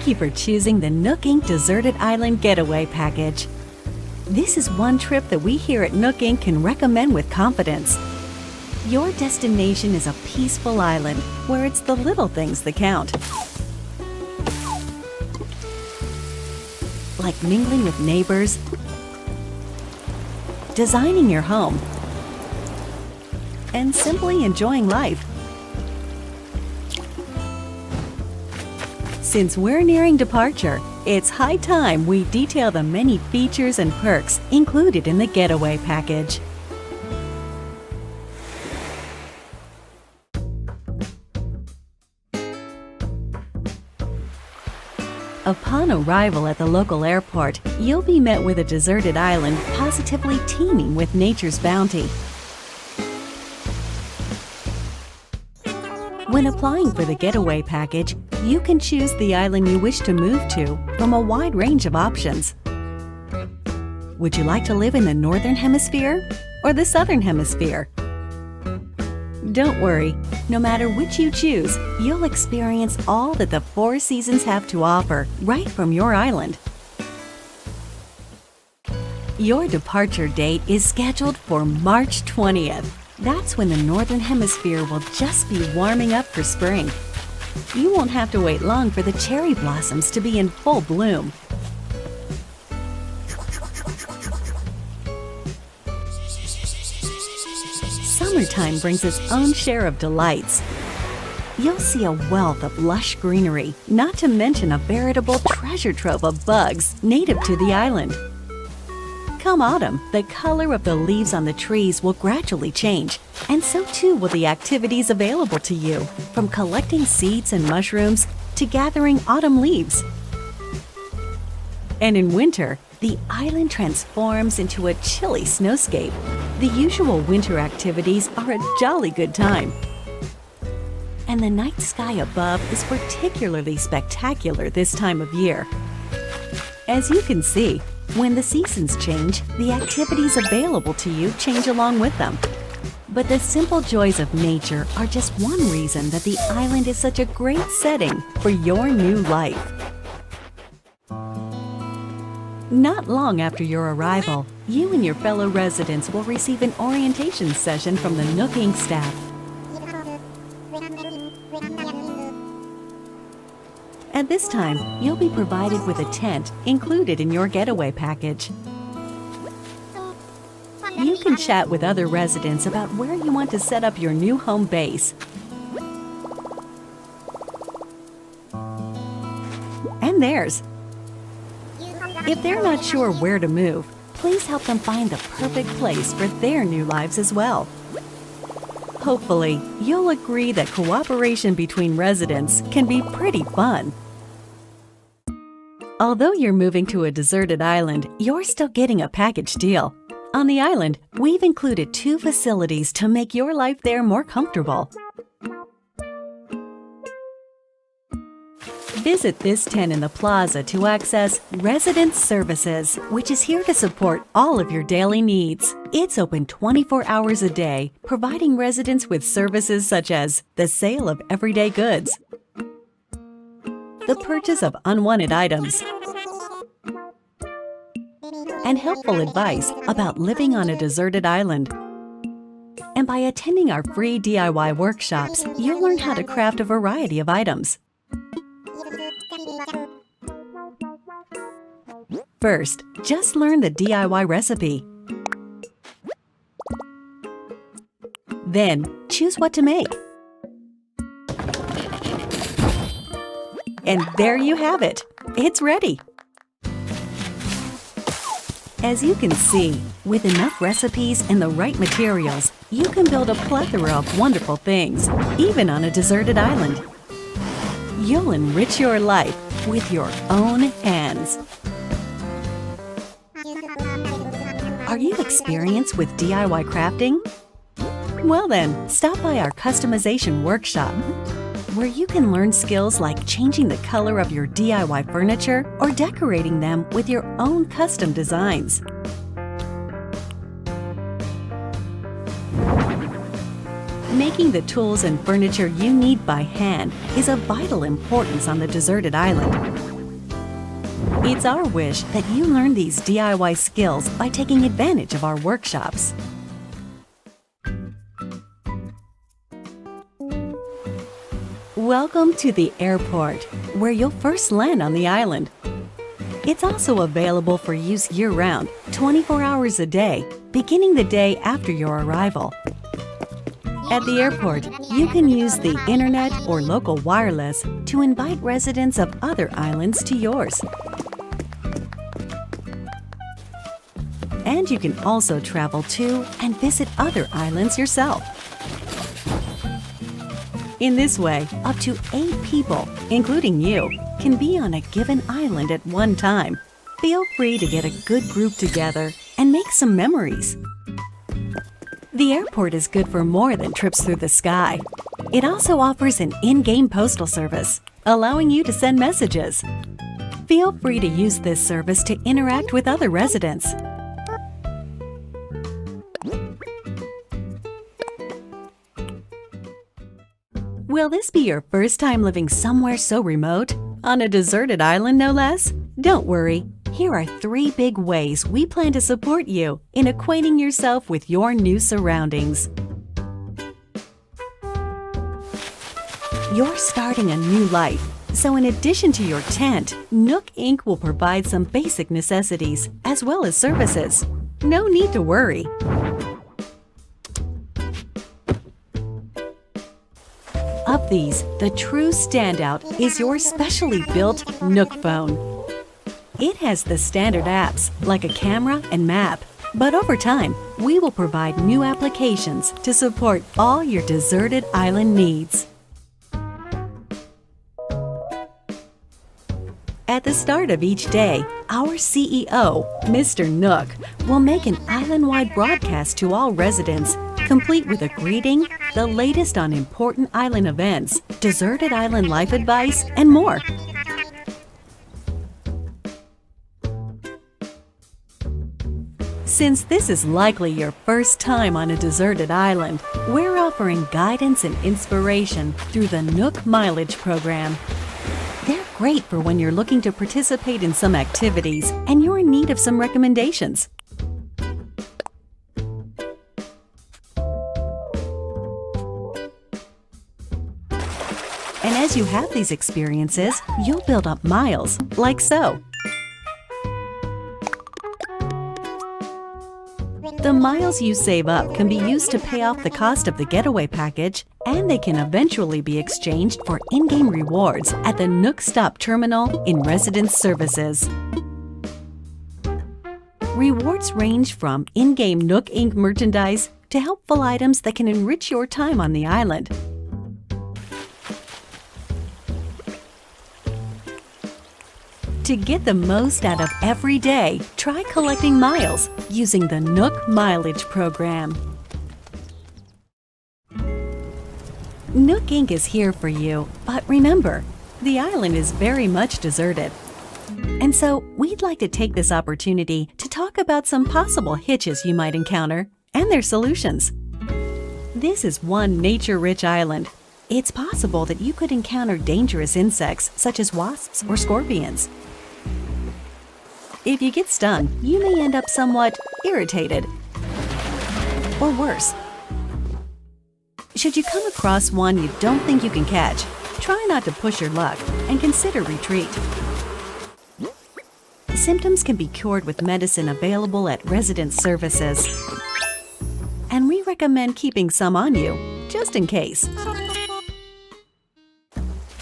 Thank you for choosing the Nook Inc. Deserted Island Getaway Package. This is one trip that we here at Nook Inc. can recommend with confidence. Your destination is a peaceful island where it's the little things that count. Like mingling with neighbors, designing your home, and simply enjoying life. Since we're nearing departure, it's high time we detail the many features and perks included in the getaway package. Upon arrival at the local airport, you'll be met with a deserted island positively teeming with nature's bounty. When applying for the getaway package, you can choose the island you wish to move to from a wide range of options. Would you like to live in the Northern Hemisphere or the Southern Hemisphere? Don't worry, no matter which you choose, you'll experience all that the 4 seasons have to offer right from your island. Your departure date is scheduled for March 20th. That's when the Northern Hemisphere will just be warming up for spring. You won't have to wait long for the cherry blossoms to be in full bloom. Summertime brings its own share of delights. You'll see a wealth of lush greenery, not to mention a veritable treasure trove of bugs native to the island. Come autumn, the color of the leaves on the trees will gradually change, and so too will the activities available to you, from collecting seeds and mushrooms to gathering autumn leaves. And in winter, the island transforms into a chilly snowscape. The usual winter activities are a jolly good time. And the night sky above is particularly spectacular this time of year. As you can see, when the seasons change, the activities available to you change along with them. But the simple joys of nature are just one reason that the island is such a great setting for your new life. Not long after your arrival, you and your fellow residents will receive an orientation session from the Nook Inc. staff. At this time, you'll be provided with a tent included in your getaway package. You can chat with other residents about where you want to set up your new home base. And theirs. If they're not sure where to move, please help them find the perfect place for their new lives as well. Hopefully, you'll agree that cooperation between residents can be pretty fun. Although you're moving to a deserted island, you're still getting a package deal. On the island, we've included 2 facilities to make your life there more comfortable. Visit this tent in the plaza to access Resident Services, which is here to support all of your daily needs. It's open 24 hours a day, providing residents with services such as the sale of everyday goods, the purchase of unwanted items, and helpful advice about living on a deserted island. And by attending our free DIY workshops, you'll learn how to craft a variety of items. First, just learn the DIY recipe. Then, choose what to make. And there you have it! It's ready! As you can see, with enough recipes and the right materials, you can build a plethora of wonderful things, even on a deserted island. You'll enrich your life with your own hands. Are you experienced with DIY crafting? Well then, stop by our customization workshop, where you can learn skills like changing the color of your DIY furniture or decorating them with your own custom designs. Making the tools and furniture you need by hand is of vital importance on the deserted island. It's our wish that you learn these DIY skills by taking advantage of our workshops. Welcome to the airport, where you'll first land on the island. It's also available for use year-round, 24 hours a day, beginning the day after your arrival. At the airport, you can use the internet or local wireless to invite residents of other islands to yours. And you can also travel to and visit other islands yourself. In this way, up to 8 people, including you, can be on a given island at one time. Feel free to get a good group together and make some memories. The airport is good for more than trips through the sky. It also offers an in-game postal service, allowing you to send messages. Feel free to use this service to interact with other residents. Will this be your first time living somewhere so remote? On a deserted island, no less? Don't worry. Here are 3 big ways we plan to support you in acquainting yourself with your new surroundings. You're starting a new life, so in addition to your tent, Nook Inc. will provide some basic necessities as well as services. No need to worry. Of these, the true standout is your specially built Nook phone. It has the standard apps like a camera and map, but over time, we will provide new applications to support all your deserted island needs. At the start of each day, our CEO, Mr. Nook, will make an island-wide broadcast to all residents, complete with a greeting, the latest on important island events, deserted island life advice, and more. Since this is likely your first time on a deserted island, we're offering guidance and inspiration through the Nook Mileage program. They're great for when you're looking to participate in some activities and you're in need of some recommendations. And as you have these experiences, you'll build up miles, like so. The miles you save up can be used to pay off the cost of the getaway package, and they can eventually be exchanged for in-game rewards at the Nook Stop Terminal in Residence Services. Rewards range from in-game Nook Inc. merchandise to helpful items that can enrich your time on the island. To get the most out of every day, try collecting miles using the Nook Mileage program. Nook Inc. is here for you, but remember, the island is very much deserted. And so, we'd like to take this opportunity to talk about some possible hitches you might encounter and their solutions. This is one nature-rich island. It's possible that you could encounter dangerous insects such as wasps or scorpions. If you get stung, you may end up somewhat irritated, or worse. Should you come across one you don't think you can catch, try not to push your luck and consider retreat. Symptoms can be cured with medicine available at resident services, and we recommend keeping some on you, just in case.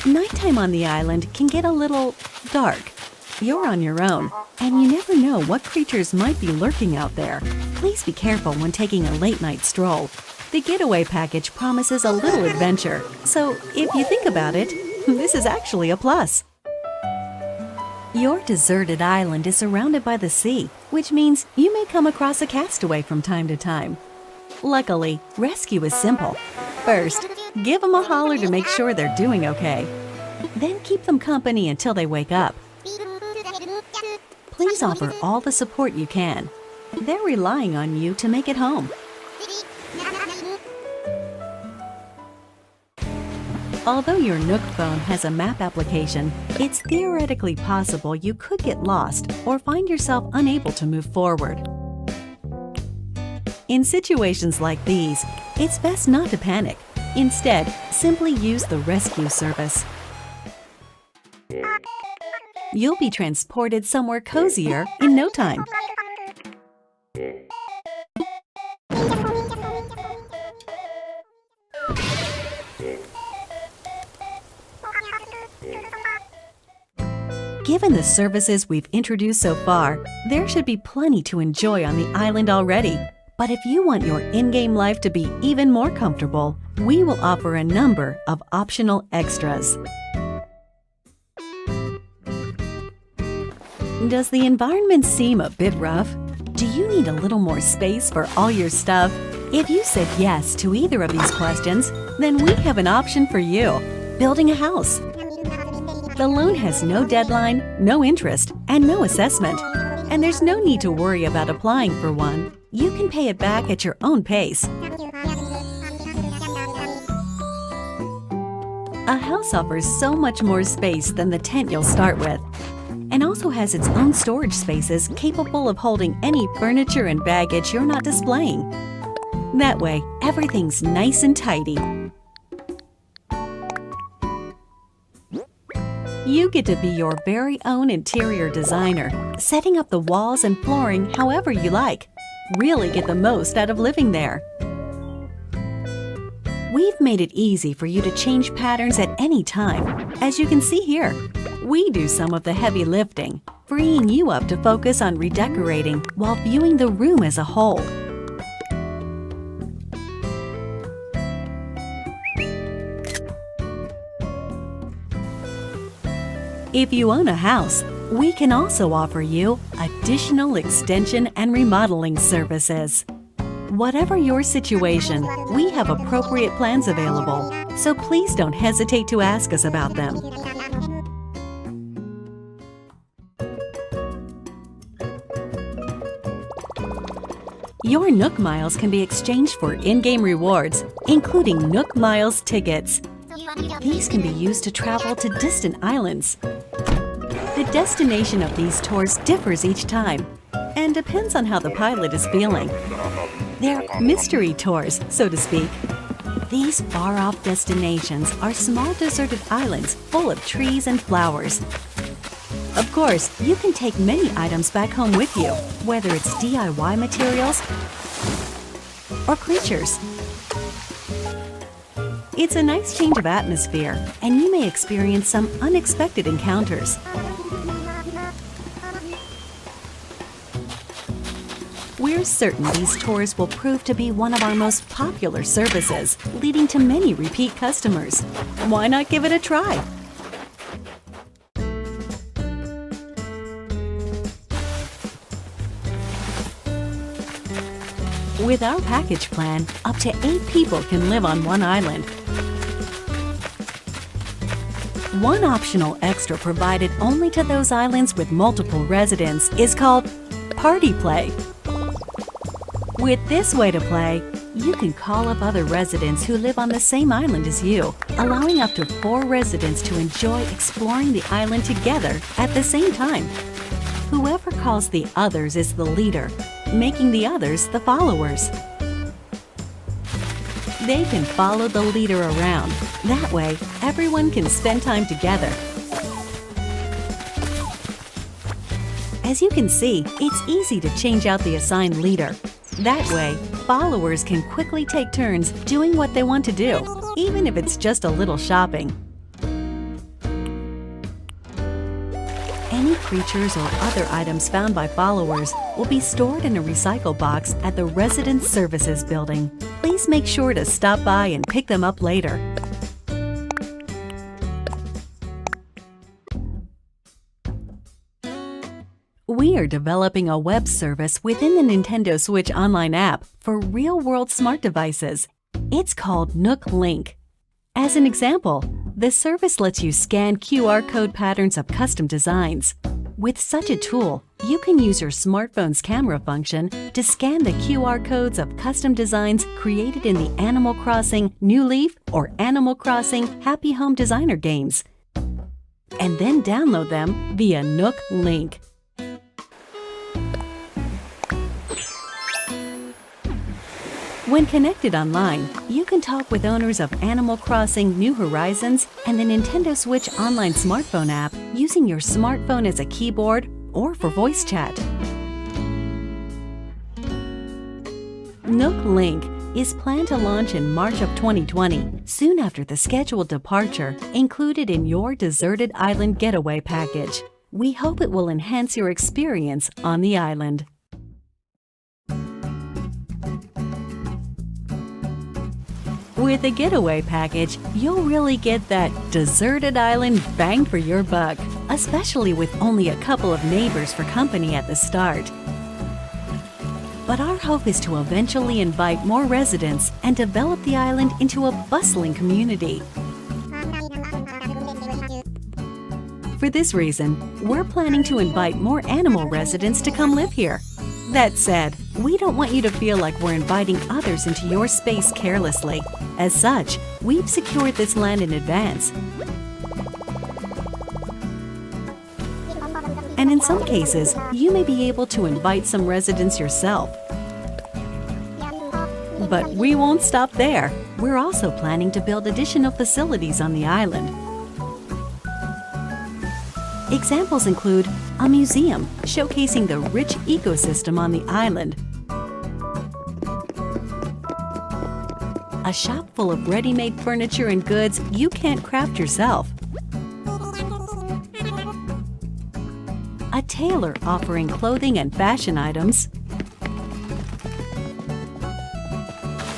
Nighttime on the island can get a little dark. You're on your own, and you never know what creatures might be lurking out there. Please be careful when taking a late-night stroll. The getaway package promises a little adventure, so if you think about it, this is actually a plus. Your deserted island is surrounded by the sea, which means you may come across a castaway from time to time. Luckily, rescue is simple. First, give them a holler to make sure they're doing okay. Then keep them company until they wake up. Please offer all the support you can. They're relying on you to make it home. Although your Nook phone has a map application, it's theoretically possible you could get lost or find yourself unable to move forward. In situations like these, it's best not to panic. Instead, simply use the rescue service. You'll be transported somewhere cozier in no time. Given the services we've introduced so far, there should be plenty to enjoy on the island already. But if you want your in-game life to be even more comfortable, we will offer a number of optional extras. Does the environment seem a bit rough? Do you need a little more space for all your stuff? If you said yes to either of these questions, then we have an option for you: building a house. The loan has no deadline, no interest, and no assessment. And there's no need to worry about applying for one. You can pay it back at your own pace. A house offers so much more space than the tent you'll start with, and also has its own storage spaces capable of holding any furniture and baggage you're not displaying. That way, everything's nice and tidy. You get to be your very own interior designer, setting up the walls and flooring however you like. Really get the most out of living there. We've made it easy for you to change patterns at any time. As you can see here, we do some of the heavy lifting, freeing you up to focus on redecorating while viewing the room as a whole. If you own a house, we can also offer you additional extension and remodeling services. Whatever your situation, we have appropriate plans available, so please don't hesitate to ask us about them. Your Nook Miles can be exchanged for in-game rewards, including Nook Miles tickets. These can be used to travel to distant islands. The destination of these tours differs each time and depends on how the pilot is feeling. They're mystery tours, so to speak. These far-off destinations are small deserted islands full of trees and flowers. Of course, you can take many items back home with you, whether it's DIY materials or creatures. It's a nice change of atmosphere, and you may experience some unexpected encounters. We're certain these tours will prove to be one of our most popular services, leading to many repeat customers. Why not give it a try? With our package plan, up to 8 people can live on one island. One optional extra provided only to those islands with multiple residents is called Party Play. With this way to play, you can call up other residents who live on the same island as you, allowing up to 4 residents to enjoy exploring the island together at the same time. Whoever calls the others is the leader, making the others the followers. They can follow the leader around. That way, everyone can spend time together. As you can see, it's easy to change out the assigned leader. That way, followers can quickly take turns doing what they want to do, even if it's just a little shopping. Any creatures or other items found by followers will be stored in a recycle box at the Resident Services building. Please make sure to stop by and pick them up later. We are developing a web service within the Nintendo Switch Online app for real-world smart devices. It's called Nook Link. As an example, the service lets you scan QR code patterns of custom designs. With such a tool, you can use your smartphone's camera function to scan the QR codes of custom designs created in the Animal Crossing New Leaf or Animal Crossing Happy Home Designer games, and then download them via Nook link. When connected online, you can talk with owners of Animal Crossing New Horizons and the Nintendo Switch online smartphone app using your smartphone as a keyboard or for voice chat. Nook Link is planned to launch in March of 2020, soon after the scheduled departure included in your deserted island getaway package. We hope it will enhance your experience on the island. With a getaway package, you'll really get that deserted island bang for your buck, especially with only a couple of neighbors for company at the start. But our hope is to eventually invite more residents and develop the island into a bustling community. For this reason, we're planning to invite more animal residents to come live here. That said, we don't want you to feel like we're inviting others into your space carelessly. As such, we've secured this land in advance. And in some cases, you may be able to invite some residents yourself. But we won't stop there. We're also planning to build additional facilities on the island. Examples include a museum showcasing the rich ecosystem on the island, a shop full of ready-made furniture and goods you can't craft yourself, a tailor offering clothing and fashion items,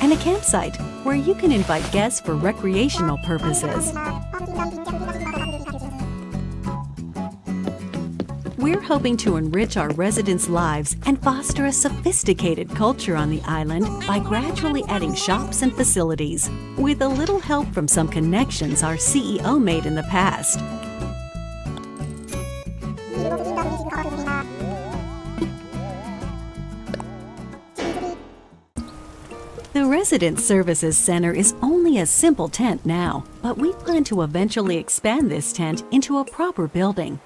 and a campsite where you can invite guests for recreational purposes. We're hoping to enrich our residents' lives and foster a sophisticated culture on the island by gradually adding shops and facilities, with a little help from some connections our CEO made in the past. The Resident Services Center is only a simple tent now, but we plan to eventually expand this tent into a proper building.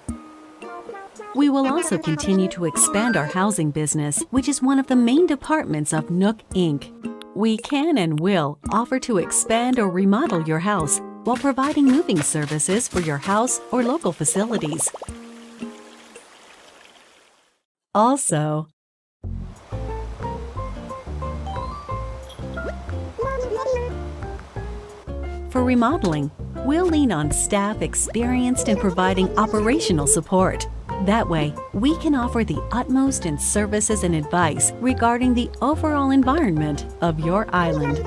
We will also continue to expand our housing business, which is one of the main departments of Nook Inc. We can and will offer to expand or remodel your house while providing moving services for your house or local facilities. Also, for remodeling, we'll lean on staff experienced in providing operational support. That way, we can offer the utmost in services and advice regarding the overall environment of your island.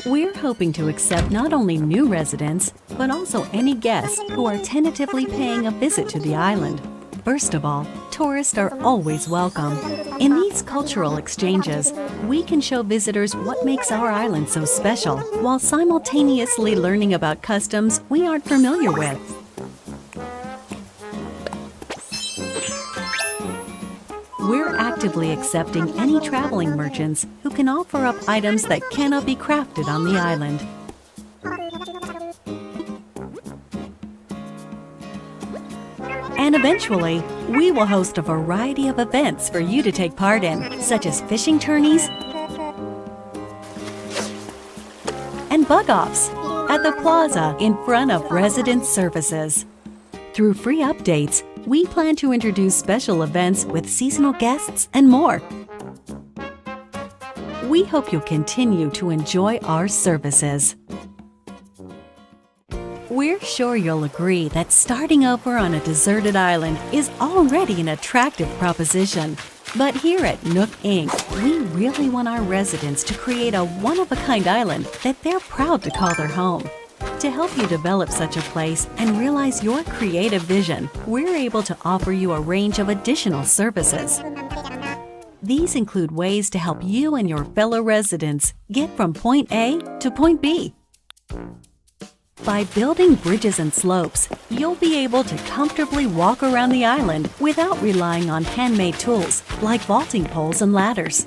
We're hoping to accept not only new residents, but also any guests who are tentatively paying a visit to the island. First of all, tourists are always welcome. In these cultural exchanges, we can show visitors what makes our island so special, while simultaneously learning about customs we aren't familiar with. We're actively accepting any traveling merchants who can offer up items that cannot be crafted on the island. And eventually, we will host a variety of events for you to take part in, such as fishing tourneys and bug-offs at the plaza in front of Resident Services. Through free updates, we plan to introduce special events with seasonal guests and more. We hope you'll continue to enjoy our services. We're sure you'll agree that starting over on a deserted island is already an attractive proposition. But here at Nook Inc., we really want our residents to create a one-of-a-kind island that they're proud to call their home. To help you develop such a place and realize your creative vision, we're able to offer you a range of additional services. These include ways to help you and your fellow residents get from point A to point B. By building bridges and slopes, you'll be able to comfortably walk around the island without relying on handmade tools like vaulting poles and ladders.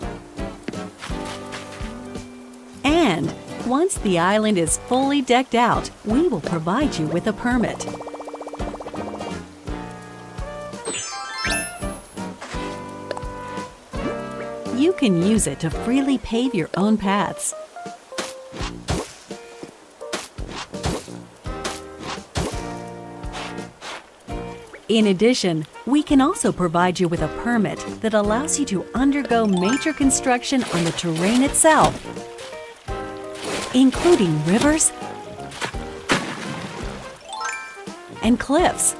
And once the island is fully decked out, we will provide you with a permit. You can use it to freely pave your own paths. In addition, we can also provide you with a permit that allows you to undergo major construction on the terrain itself, including rivers and cliffs.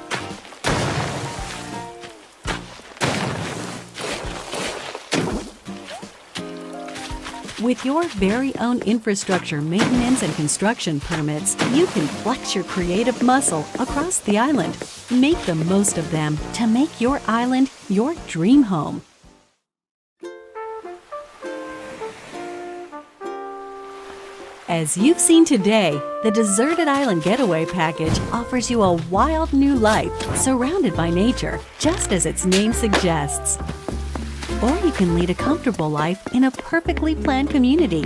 With your very own infrastructure maintenance and construction permits, you can flex your creative muscle across the island. Make the most of them to make your island your dream home. As you've seen today, the Deserted Island Getaway Package offers you a wild new life surrounded by nature, just as its name suggests. Or you can lead a comfortable life in a perfectly planned community.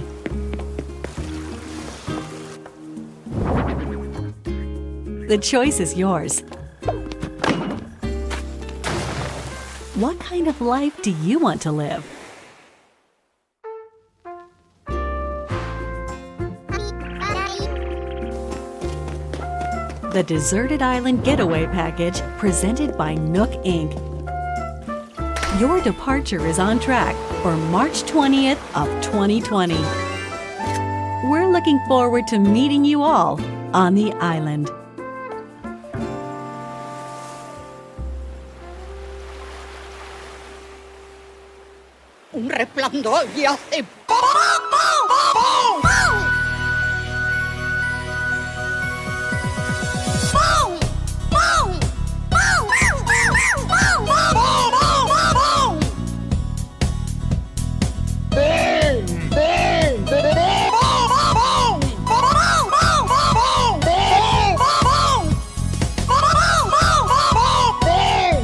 The choice is yours. What kind of life do you want to live? The Deserted Island Getaway Package, presented by Nook Inc. Your departure is on track for March 20th of 2020. We're looking forward to meeting you all on the island. Un resplandor y hace ¡pum!